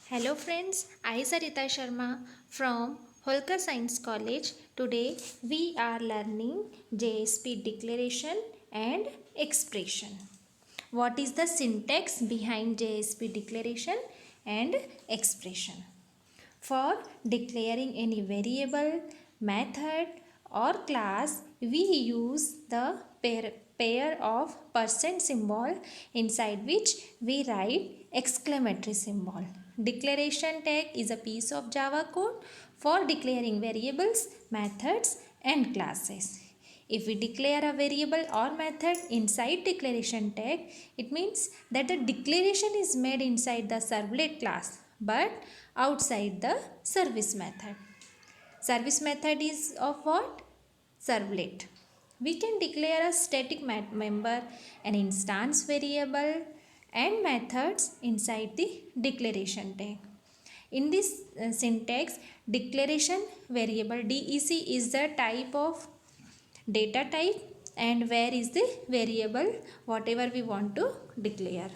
Hello friends, I Sarita Sharma from Holkar Science College. Today we are learning JSP declaration and expression. What is the syntax behind JSP declaration and expression? For declaring any variable, method or class, we use the pair of percent symbol inside which we write exclamatory symbol. Declaration tag is a piece of Java code for declaring variables, methods and classes. If we declare a variable or method inside declaration tag, it means that the declaration is made inside the servlet class but outside the service method. Service method is of what? Servlet. We can declare a static member, an instance variable and methods inside the declaration tag. In this syntax, declaration variable DEC is the type of data type and where is the variable whatever we want to declare.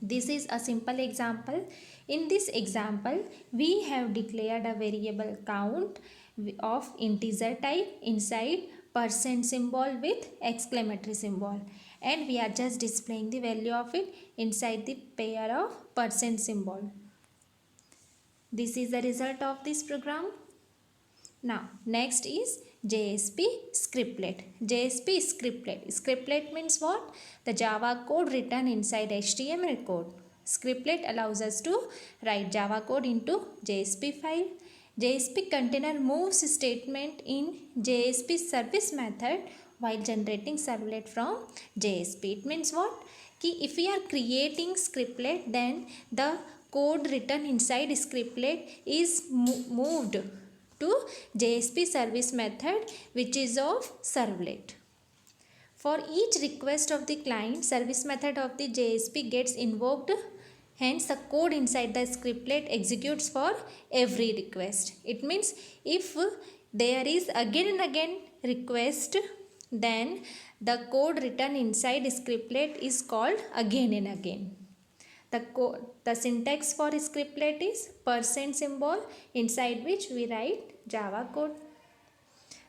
This is a simple example. In this example, we have declared a variable count of integer type inside percent symbol with exclamatory symbol, and we are just displaying the value of it inside the pair of percent symbol. This is the result of this program. Now, next is JSP scriptlet. JSP scriptlet. Scriptlet means what? The Java code written inside HTML code. Scriptlet allows us to write Java code into JSP file. JSP container moves statement in JSP service method while generating servlet from JSP. It means what? If we are creating scriptlet, then the code written inside scriptlet is moved to JSP service method which is of servlet. For each request of the client, service method of the JSP gets invoked. Hence, the code inside the scriptlet executes for every request. It means if there is again and again request, then the code written inside scriptlet is called again and again. The syntax for scriptlet is percent symbol inside which we write Java code.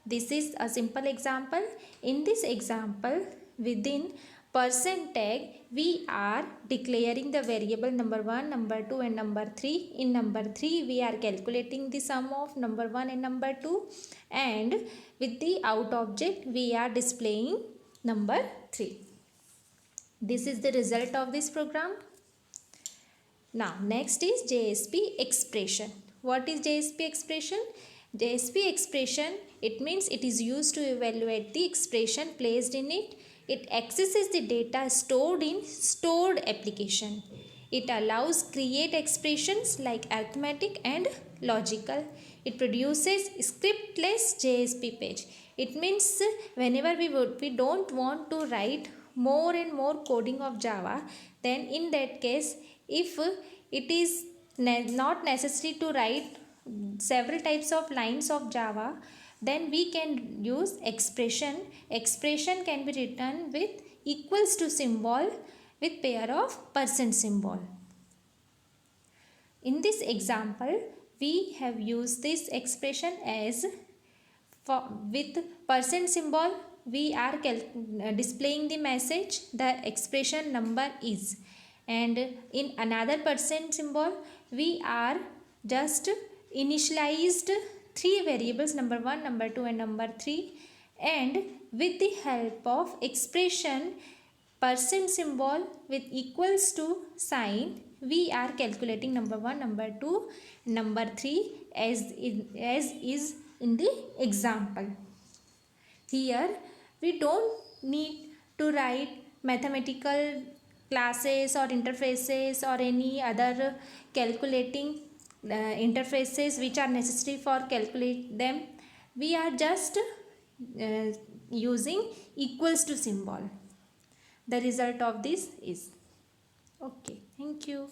This is a simple example. In this example, within percent tag, we are declaring the variable number 1, number 2 and number 3. In number 3, we are calculating the sum of number 1 and number 2, and with the out object, we are displaying number 3. This is the result of this program. Now, next is JSP expression. What is JSP expression? JSP expression, it means it is used to evaluate the expression placed in it. It accesses the data stored in stored application. It allows create expressions like arithmetic and logical. It produces scriptless JSP page. It means whenever we don't want to write more and more coding of Java, then in that case, if it is not necessary to write several types of lines of Java, then we can use expression. Expression can be written with equals to symbol with pair of percent symbol. In this example, we have used this expression as with percent symbol, we are displaying the message the expression number is, and in another percent symbol we are just initialized 3 variables number 1, number 2 and number 3, and with the help of expression percent symbol with equals to sign, we are calculating number 1, number 2, number 3 as is in the example. Here we don't need to write mathematical classes or interfaces or any other calculating interfaces which are necessary for calculate them. We are just using equals to symbol. The result of this is okay. Thank you.